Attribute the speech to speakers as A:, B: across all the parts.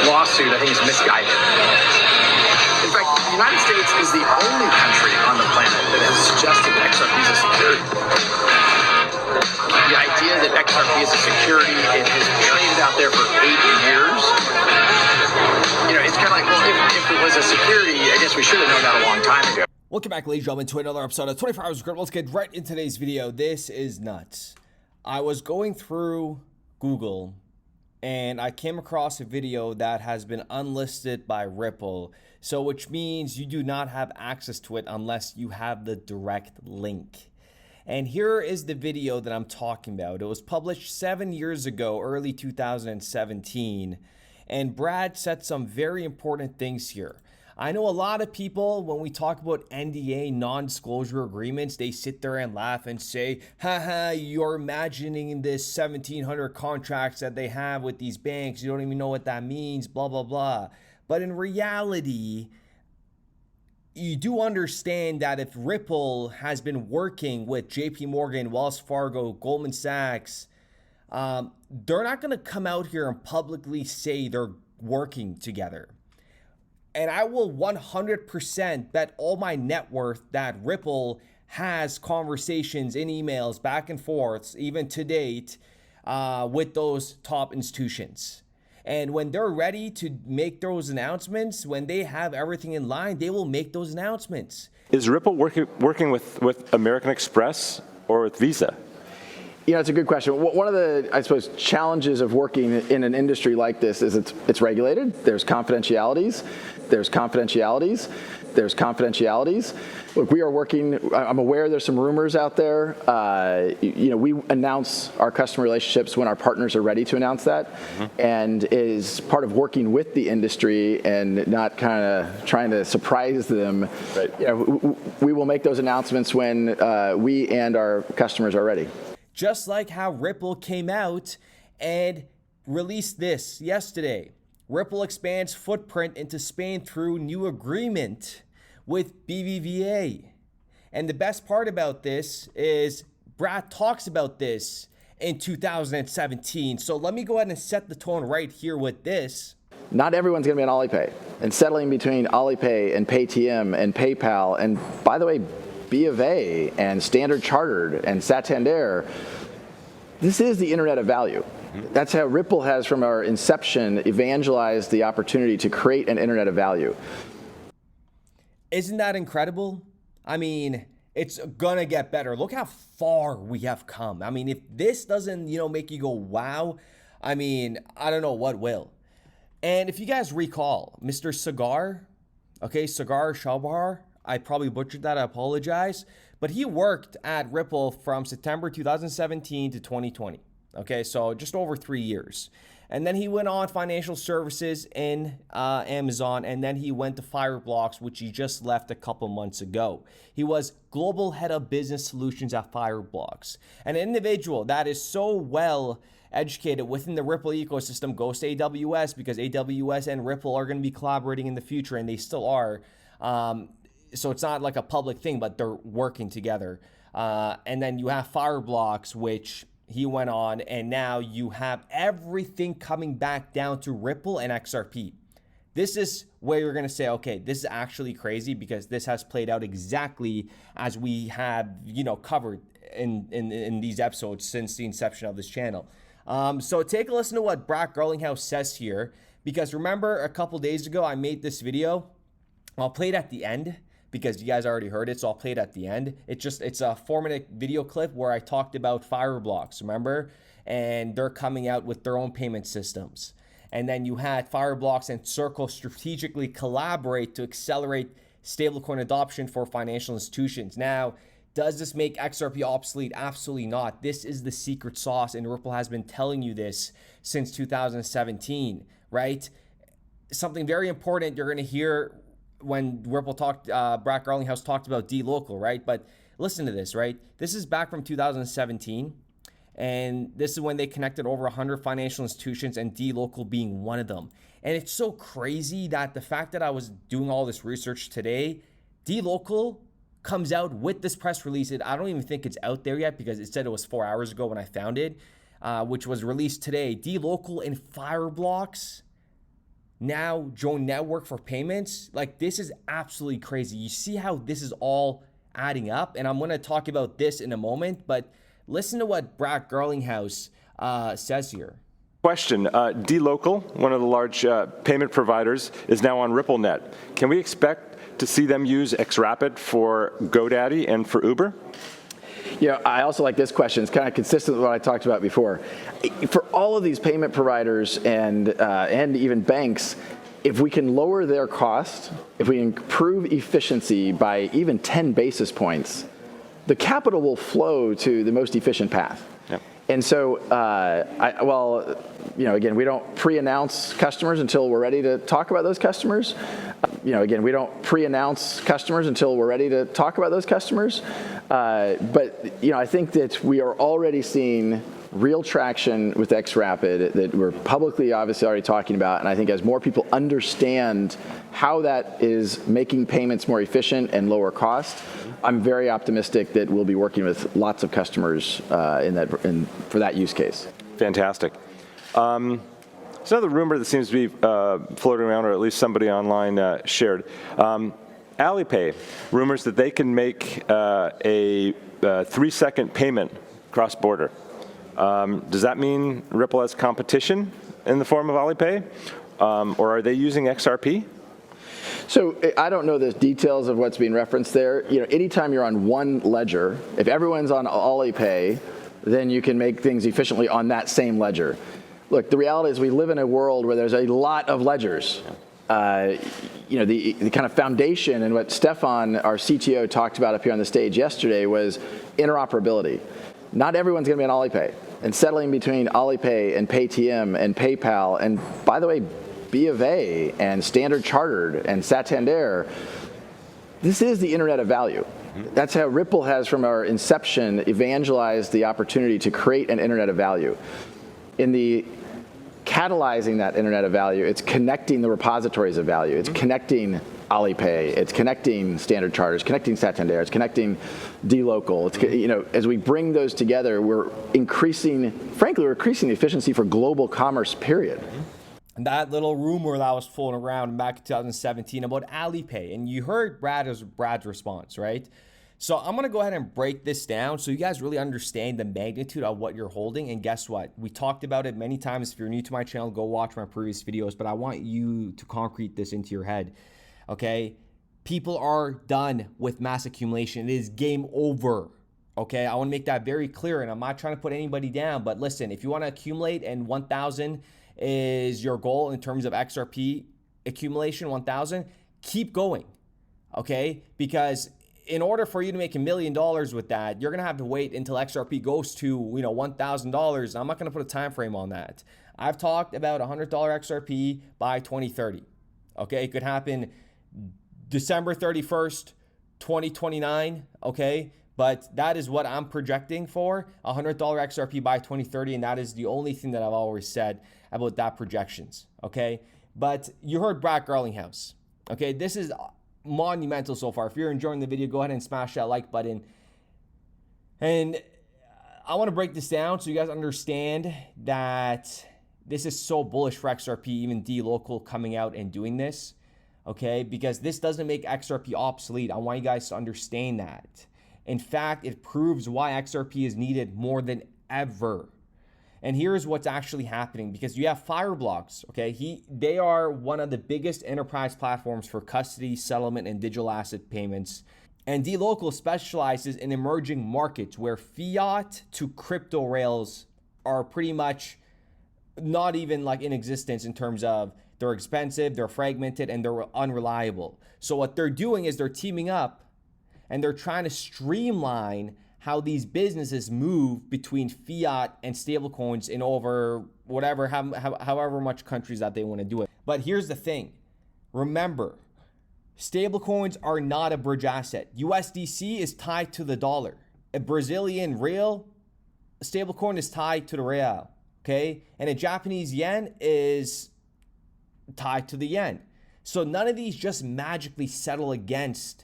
A: lawsuit, I think, is misguided. In fact, the United States is the only country on the planet that has suggested that XRP is a security. The idea that XRP is a security, it has traded out there for 8 years. You know, it's kind of like, well, if it was a security, I guess we should have known that a long time ago.
B: Welcome back, ladies and gentlemen, to another episode of 24 Hours of Crypto. Let's get right into today's video. This is nuts. I was going through Google and I came across a video that has been unlisted by Ripple. So which means you do not have access to it unless you have the direct link. And here is the video that I'm talking about. It was published 7 years ago, early 2017. And Brad said some very important things here. I know a lot of people, when we talk about NDA, non-disclosure agreements, they sit there and laugh and say, haha, you're imagining this 1,700 contracts that they have with these banks. You don't even know what that means, blah, blah, blah. But in reality, you do understand that if Ripple has been working with JP Morgan, Wells Fargo, Goldman Sachs, they're not going to come out here and publicly say they're working together. And I will 100% bet all my net worth that Ripple has conversations in emails back and forth, even to date, with those top institutions. And when they're ready to make those announcements, when they have everything in line, they will make those announcements.
C: Is Ripple working with American Express or with Visa?
D: You know, it's a good question. One of the, I suppose, challenges of working in an industry like this is it's regulated. There's confidentialities. Look, we are working, I'm aware there's some rumors out there. You know, we announce our customer relationships when our partners are ready to announce that. And is part of working with the industry and not kind of trying to surprise them.
C: Right.
D: You know, we will make those announcements when we and our customers are ready.
B: Just like how Ripple came out and released this yesterday. Ripple expands footprint into Spain through new agreement with BBVA. And the best part about this is Brad talks about this in 2017. So let me go ahead and set the tone right here with this.
D: Not everyone's going to be on Alipay. And settling between Alipay and Paytm and PayPal, and by the way, B of A and Standard Chartered and Santander, this is the internet of value. That's how Ripple has, from our inception, evangelized the opportunity to create an internet of value.
B: Isn't that incredible? I mean, it's gonna get better. Look how far we have come. I mean, if this doesn't, make you go, wow, I mean, I don't know what will. And if you guys recall, Mr. Sagar Shahbar, I probably butchered that, I apologize. But he worked at Ripple from September 2017 to 2020. Okay, so just over 3 years. And then he went on financial services in Amazon, and then he went to Fireblocks, which he just left a couple months ago. He was global head of business solutions at Fireblocks. An individual that is so well educated within the Ripple ecosystem goes to AWS because AWS and Ripple are going to be collaborating in the future, and they still are. So it's not like a public thing, but they're working together. And then you have Fireblocks, which he went on, and now you have everything coming back down to Ripple and XRP. This is where you're going to say, okay, this is actually crazy because this has played out exactly as we have, covered in these episodes since the inception of this channel. So take a listen to what Brad Garlinghouse says here, because remember a couple days ago, I made this video. I'll play it at the end, because you guys already heard it, so I'll play it at the end. It's a 4-minute video clip where I talked about Fireblocks, remember? And they're coming out with their own payment systems. And then you had Fireblocks and Circle strategically collaborate to accelerate stablecoin adoption for financial institutions. Now, does this make XRP obsolete? Absolutely not. This is the secret sauce, and Ripple has been telling you this since 2017, right? Something very important you're going to hear when Ripple talked, Brad Garlinghouse talked about D-Local, right? But listen to this, right? This is back from 2017, and this is when they connected over 100 financial institutions, and D-Local being one of them. And it's so crazy that the fact that I was doing all this research today, D-Local comes out with this press release. I don't even think it's out there yet because it said it was 4 hours ago when I found it. which was released today. dLocal and Fireblocks now join network for payments. Like, this is absolutely crazy. You see how this is all adding up, and I'm going to talk about this in a moment, but listen to what Brad Garlinghouse says here.
C: Question, dLocal, one of the large payment providers, is now on RippleNet. Can we expect to see them use XRapid for GoDaddy and for Uber?
D: Yeah, I also like this question. It's kind of consistent with what I talked about before. For all of these payment providers and even banks, if we can lower their cost, if we improve efficiency by even 10 basis points, the capital will flow to the most efficient path. Yep. And so, again, we don't pre-announce customers until we're ready to talk about those customers. Again, we don't pre-announce customers until we're ready to talk about those customers. But I think that we are already seeing real traction with XRapid that we're publicly obviously already talking about. And I think as more people understand how that is making payments more efficient and lower cost, I'm very optimistic that we'll be working with lots of customers for that use case.
C: Fantastic. There's another rumor that seems to be floating around, or at least somebody online shared. Alipay, rumors that they can make a 3-second payment cross-border. Does that mean Ripple has competition in the form of Alipay? Or are they using XRP?
D: So I don't know the details of what's being referenced there. Anytime you're on one ledger, if everyone's on Alipay, then you can make things efficiently on that same ledger. Look, the reality is we live in a world where there's a lot of ledgers. The kind of foundation, and what Stefan, our CTO, talked about up here on the stage yesterday was interoperability. Not everyone's going to be on Alipay. And settling between Alipay and Paytm and PayPal, and by the way, B of A and Standard Chartered and Santander, this is the Internet of Value. That's how Ripple has, from our inception, evangelized the opportunity to create an Internet of Value. In the catalyzing that Internet of Value, it's connecting the repositories of value. It's connecting Alipay. It's connecting Standard Chartered. It's connecting Santander. It's connecting dLocal. It's, as we bring those together, we're increasing the efficiency for global commerce, period.
B: And that little rumor that was floating around back in 2017 about Alipay, and you heard Brad's response, right? So I'm going to go ahead and break this down so you guys really understand the magnitude of what you're holding. And guess what? We talked about it many times. If you're new to my channel, go watch my previous videos, but I want you to concrete this into your head, okay? People are done with mass accumulation. It is game over, okay? I want to make that very clear, and I'm not trying to put anybody down, but listen, if you want to accumulate and 1,000 is your goal in terms of XRP accumulation, 1,000, keep going, okay? Because in order for you to make $1 million with that, you're gonna have to wait until XRP goes to $1,000. I'm not gonna put a time frame on that. I've talked about $100 XRP by 2030. Okay, it could happen December 31st, 2029. Okay, but that is what I'm projecting for $100 XRP by 2030, and that is the only thing that I've always said about that projections. Okay, but you heard Brad Garlinghouse. Okay, this is monumental so far. If you're enjoying the video, go ahead and smash that like button. And I want to break this down so you guys understand that this is so bullish for XRP, even dLocal coming out and doing this, okay? Because this doesn't make XRP obsolete. I want you guys to understand that. In fact, it proves why XRP is needed more than ever. And here's what's actually happening, because you have Fireblocks, okay? They are one of the biggest enterprise platforms for custody, settlement, and digital asset payments. And dLocal specializes in emerging markets where fiat to crypto rails are pretty much not even like in existence in terms of they're expensive, they're fragmented, and they're unreliable. So what they're doing is they're teaming up and they're trying to streamline how these businesses move between fiat and stablecoins in over whatever, however much countries that they want to do it. But here's the thing. Remember, stablecoins are not a bridge asset. USDC is tied to the dollar. A Brazilian real stablecoin is tied to the real, okay? And a Japanese yen is tied to the yen. So none of these just magically settle against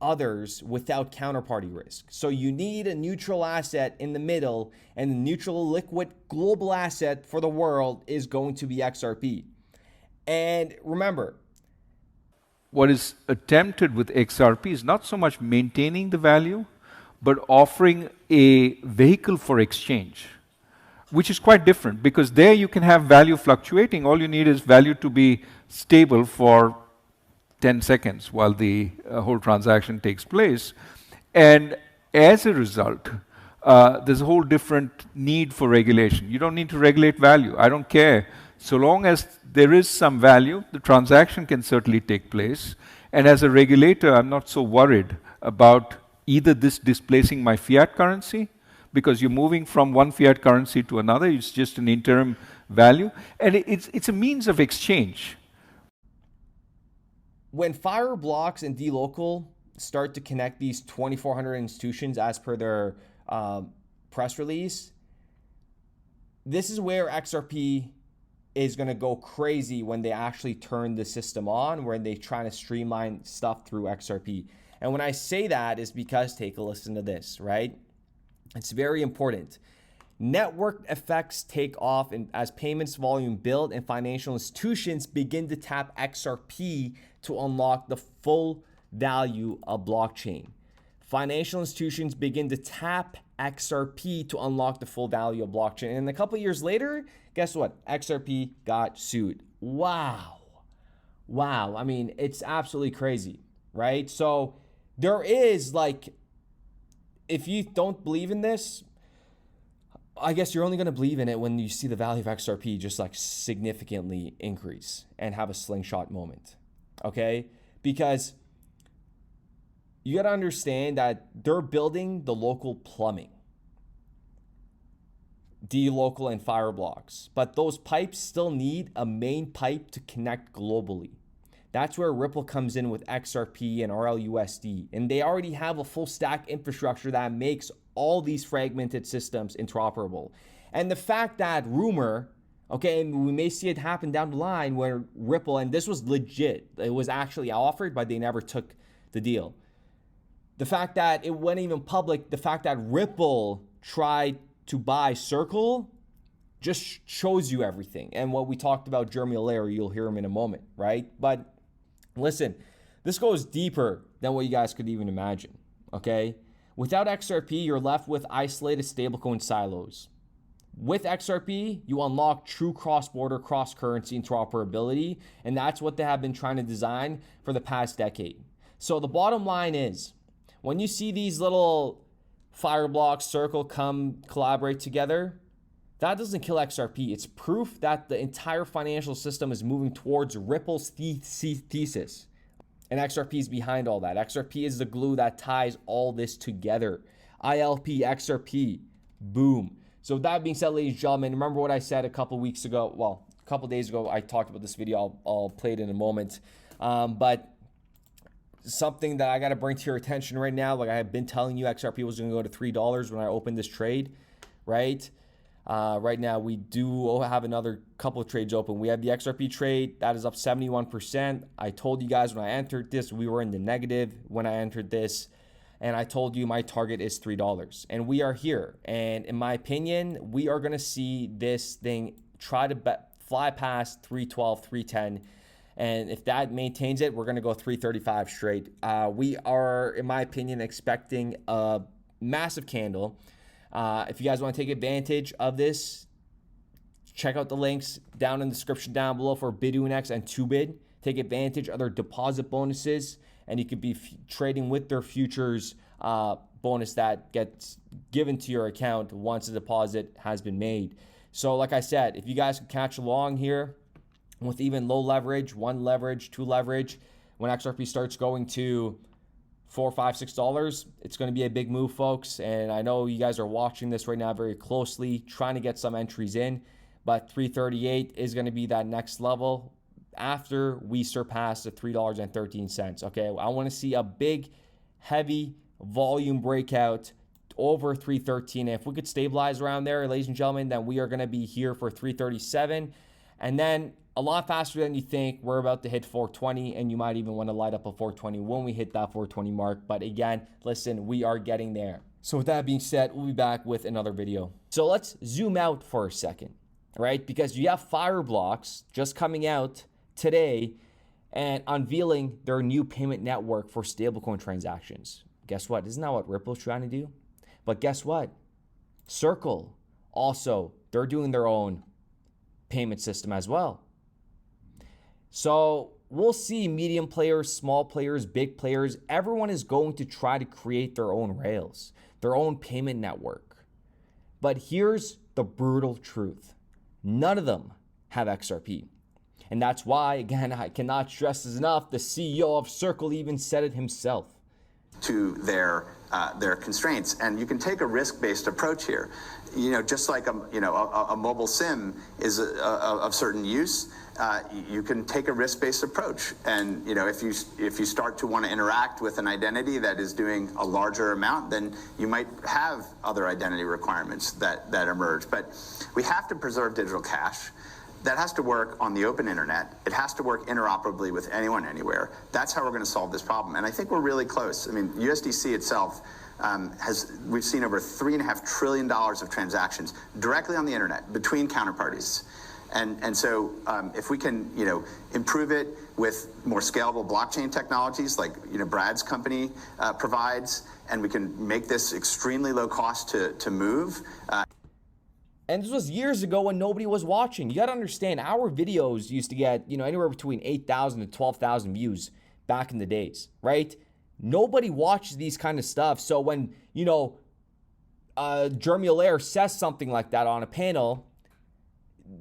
B: others without counterparty risk. So you need a neutral asset in the middle, and the neutral liquid global asset for the world is going to be XRP. And remember,
E: what is attempted with XRP is not so much maintaining the value, but offering a vehicle for exchange, which is quite different, because there you can have value fluctuating. All you need is value to be stable for 10 seconds while the whole transaction takes place. And as a result, there's a whole different need for regulation. You don't need to regulate value. I don't care. So long as there is some value, the transaction can certainly take place. And as a regulator, I'm not so worried about either this displacing my fiat currency, because you're moving from one fiat currency to another. It's just an interim value. And it's a means of exchange.
B: When Fireblocks and dLocal start to connect these 2,400 institutions as per their press release, this is where XRP is going to go crazy when they actually turn the system on, where they try to streamline stuff through XRP. And when I say that is because, take a listen to this, right? It's very important. Network effects take off and as payments volume build and financial institutions begin to tap XRP to unlock the full value of blockchain. Financial institutions begin to tap XRP to unlock the full value of blockchain. And a couple of years later, guess what? XRP got sued. Wow. I mean, it's absolutely crazy, right? So there is, like, if you don't believe in this, I guess you're only going to believe in it when you see the value of XRP just like significantly increase and have a slingshot moment, okay? Because you got to understand that they're building the local plumbing, dLocal and Fireblocks, but those pipes still need a main pipe to connect globally. That's where Ripple comes in with XRP and RLUSD, and they already have a full stack infrastructure that makes all these fragmented systems interoperable. And the fact that rumor, okay, and we may see it happen down the line where Ripple, and this was legit, it was actually offered, but they never took the deal. The fact that it went even public, the fact that Ripple tried to buy Circle just shows you everything. And what we talked about Jeremy Allaire, you'll hear him in a moment, right? But listen, this goes deeper than what you guys could even imagine, okay? Without XRP, you're left with isolated stablecoin silos. With XRP, you unlock true cross-border, cross-currency interoperability, and that's what they have been trying to design for the past decade. So the bottom line is, when you see these little Fireblocks, Circle come collaborate together, that doesn't kill XRP. It's proof that the entire financial system is moving towards Ripple's thesis. And XRP is behind all that. XRP is the glue that ties all this together. ILP, XRP, boom. So with that being said, ladies and gentlemen, remember what I said a couple weeks ago. Well, a couple days ago, I talked about this video. I'll play it in a moment. But something that I got to bring to your attention right now, like I have been telling you, XRP was going to go to $3 when I opened this trade, right? Right now, we do have another couple of trades open. We have the XRP trade that is up 71%. I told you guys when I entered this, we were in the negative when I entered this. And I told you my target is $3. And we are here. And in my opinion, we are going to see this thing try to fly past 312, 310. And if that maintains it, we're going to go 335 straight. We are, in my opinion, expecting a massive candle. If you guys want to take advantage of this, check out the links down in the description down below for Bitunix and 2bid. Take advantage of their deposit bonuses, and you could be trading with their futures bonus that gets given to your account once the deposit has been made. So like I said, if you guys can catch along here with even low leverage, 1 leverage, 2 leverage, when XRP starts going to $4, $5, $6, it's going to be a big move, folks. And I know you guys are watching this right now very closely, trying to get some entries in, but 338 is going to be that next level after we surpass the $3.13. Okay, I want to see a big, heavy volume breakout over 313. And if we could stabilize around there, ladies and gentlemen, then we are going to be here for 337. And then a lot faster than you think. We're about to hit 420, and you might even want to light up a 420 when we hit that 420 mark. But again, listen, we are getting there. So with that being said, we'll be back with another video. So let's zoom out for a second, right? Because you have Fireblocks just coming out today and unveiling their new payment network for stablecoin transactions. Guess what? Isn't that what Ripple's trying to do? But guess what? Circle also, they're doing their own payment system as well. So we'll see medium players, small players, big players. Everyone is going to try to create their own rails, their own payment network. But here's the brutal truth. None of them have XRP. And that's why, again, I cannot stress this enough, the CEO of Circle even said it himself.
F: To their constraints, and you can take a risk-based approach here. You know, just like a mobile SIM is of certain use, you can take a risk-based approach. And you know, if you start to want to interact with an identity that is doing a larger amount, then you might have other identity requirements that emerge. But we have to preserve digital cash. That has to work on the open internet. It has to work interoperably with anyone, anywhere. That's how we're going to solve this problem. And I think we're really close. I mean, USDC itself we've seen over $3.5 trillion of transactions directly on the internet between counterparties. And so if we can, improve it with more scalable blockchain technologies like, Brad's company provides, and we can make this extremely low cost to move.
B: And this was years ago when nobody was watching. You got to understand, our videos used to get, anywhere between 8,000 to 12,000 views back in the days, right? Nobody watches these kind of stuff. So when, Jeremy Allaire says something like that on a panel,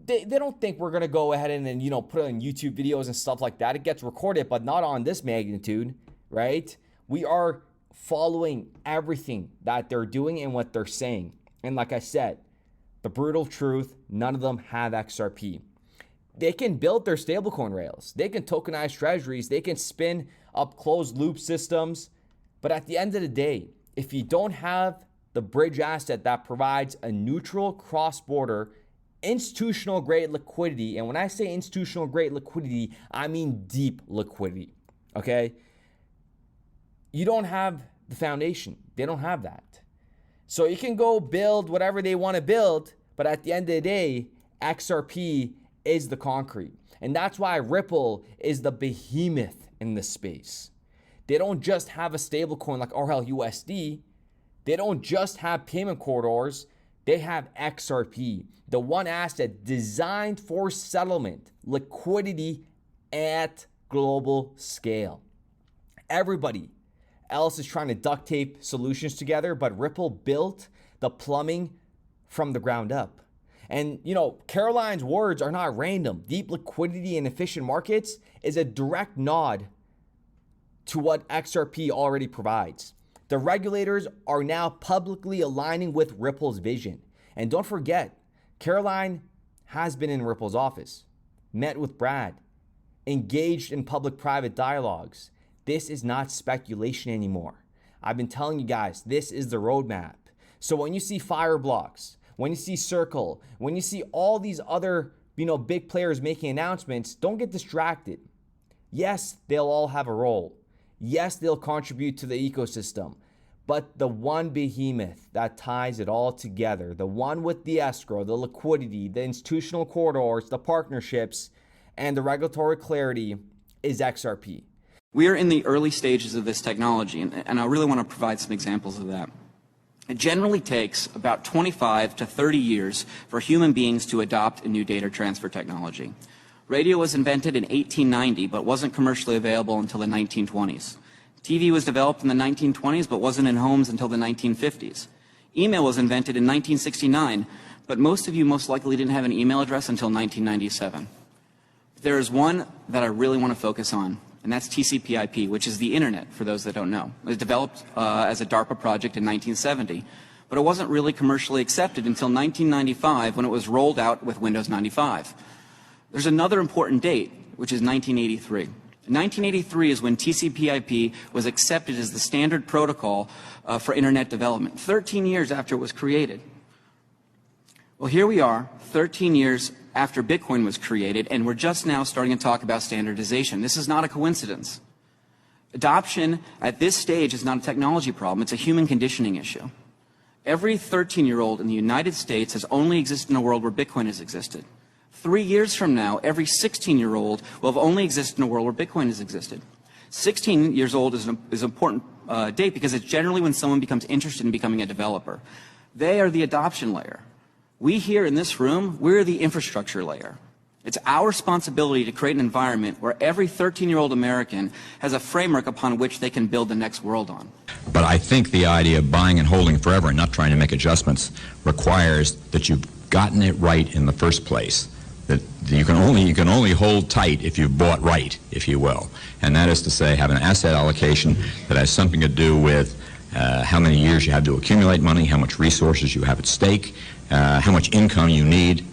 B: they don't think we're going to go ahead and put it on YouTube videos and stuff like that. It gets recorded, but not on this magnitude, right? We are following everything that they're doing and what they're saying. And like I said, the brutal truth, none of them have XRP. They can build their stablecoin rails. They can tokenize treasuries. They can spin up closed loop systems. But at the end of the day, if you don't have the bridge asset that provides a neutral cross-border institutional grade liquidity, and when I say institutional grade liquidity, I mean deep liquidity, okay? You don't have the foundation. They don't have that. So you can go build whatever they want to build, but at the end of the day, XRP is the concrete. And that's why Ripple is the behemoth in this space. They don't just have a stablecoin like RLUSD. They don't just have payment corridors. They have XRP, the one asset designed for settlement, liquidity at global scale. Everybody else is trying to duct tape solutions together, but Ripple built the plumbing from the ground up. And, Caroline's words are not random. Deep liquidity and efficient markets is a direct nod to what XRP already provides. The regulators are now publicly aligning with Ripple's vision. And don't forget, Caroline has been in Ripple's office, met with Brad, engaged in public-private dialogues. This is not speculation anymore. I've been telling you guys, this is the roadmap. So when you see Fireblocks, when you see Circle, when you see all these other, big players making announcements, don't get distracted. Yes, they'll all have a role. Yes, they'll contribute to the ecosystem. But the one behemoth that ties it all together, the one with the escrow, the liquidity, the institutional corridors, the partnerships, and the regulatory clarity is XRP.
G: We are in the early stages of this technology, and I really want to provide some examples of that. It generally takes about 25 to 30 years for human beings to adopt a new data transfer technology. Radio was invented in 1890, but wasn't commercially available until the 1920s. TV was developed in the 1920s, but wasn't in homes until the 1950s. Email was invented in 1969, but most of you most likely didn't have an email address until 1997. There is one that I really want to focus on, and that's TCP/IP, which is the internet, for those that don't know. It was developed as a DARPA project in 1970, but it wasn't really commercially accepted until 1995 when it was rolled out with Windows 95. There's another important date, which is 1983. 1983 is when TCP/IP was accepted as the standard protocol for internet development, 13 years after it was created. Well, here we are, 13 years after Bitcoin was created, and we're just now starting to talk about standardization. This is not a coincidence. Adoption at this stage is not a technology problem, it's a human conditioning issue. Every 13-year-old in the United States has only existed in a world where Bitcoin has existed. 3 years from now, every 16-year-old will have only existed in a world where Bitcoin has existed. 16 years old is an important date because it's generally when someone becomes interested in becoming a developer. They are the adoption layer. We here in this room, we're the infrastructure layer. It's our responsibility to create an environment where every 13-year-old American has a framework upon which they can build the next world on.
H: But I think the idea of buying and holding forever and not trying to make adjustments requires that you've gotten it right in the first place. That you can only hold tight if you've bought right, if you will. And that is to say, have an asset allocation that has something to do with how many years you have to accumulate money, how much resources you have at stake, how much income you need,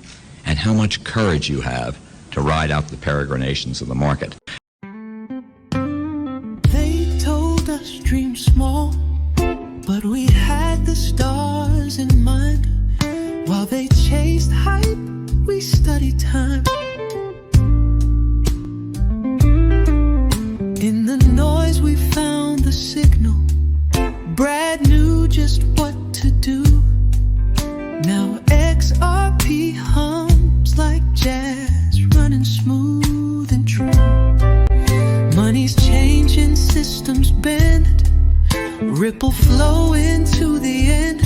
H: and how much courage you have to ride out the peregrinations of the market.
I: They told us dream small, but we had the stars in mind. While they chased hype, we studied time. In the noise we found the signal. Brad knew just what to do. Now XRP hums like jazz, running smooth and true. Money's changing, systems bend, ripple flow into the end.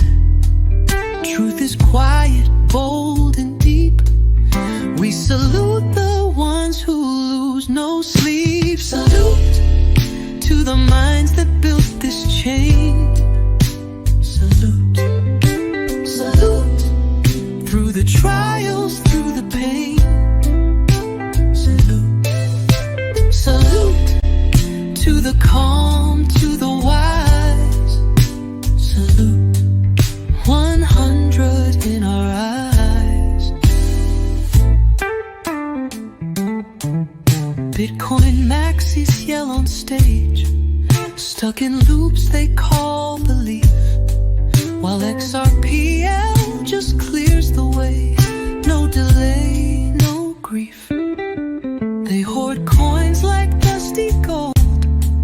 I: Truth is quiet, bold and deep. We salute the ones who lose no sleep. Salute to the minds that built this chain. Salute, salute through the trials, through the pain. Salute, salute to the calm, to the wise. Salute 100 in our eyes. Bitcoin maxis yell on stage, stuck in loops they call belief, while XRPL just clears the way. No delay, no grief. They hoard coins like dusty gold,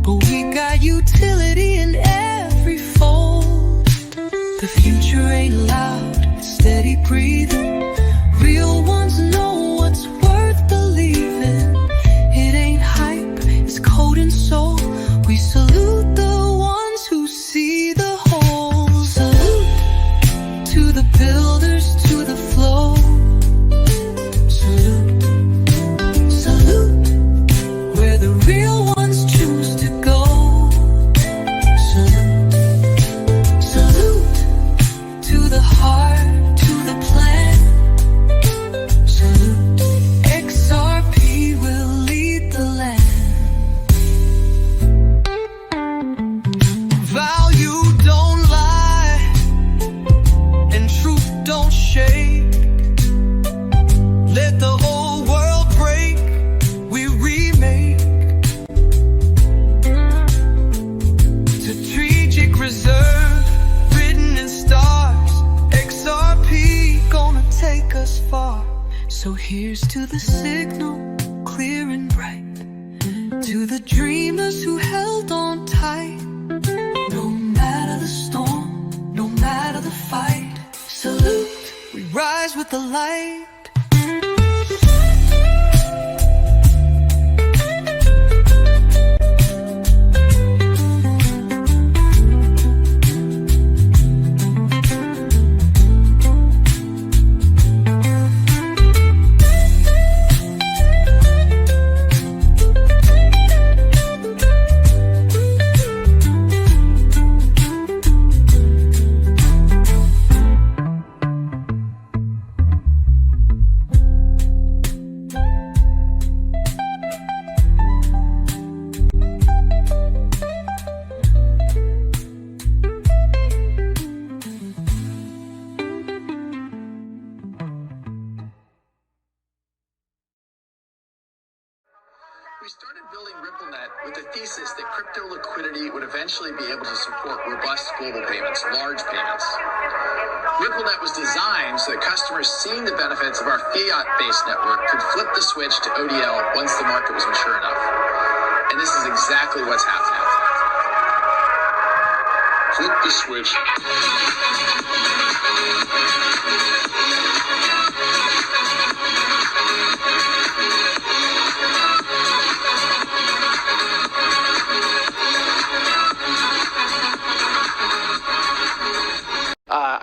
I: but we got utility in every fold. The future ain't loud, it's steady breathing. Real ones know what's worth believing. It ain't hype, it's code and soul. We salute the ones who see the whole. Salute to the builders, to the flow. Salute, salute where the real ones choose to go. Salute, salute to the heart, to the plan. Salute, XRP will lead the land. Value don't lie, and truth don't shake. Let the whole world break, we remake. Strategic reserve, written in stars. XRP gonna take us far. So here's to the signal, clear and bright. To the dreamers who held on tight. No matter the storm, no matter the fight. Salute, we rise with the light.
A: We started building RippleNet with the thesis that crypto liquidity would eventually be able to support robust global payments, large payments. RippleNet was designed so that customers seeing the benefits of our fiat-based network could flip the switch to ODL once the market was mature enough. And this is exactly what's happening. Flip the switch.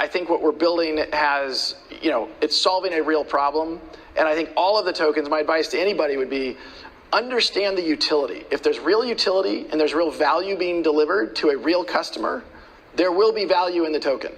D: I think what we're building has, it's solving a real problem. And I think all of the tokens, my advice to anybody would be, understand the utility. If there's real utility and there's real value being delivered to a real customer, there will be value in the token.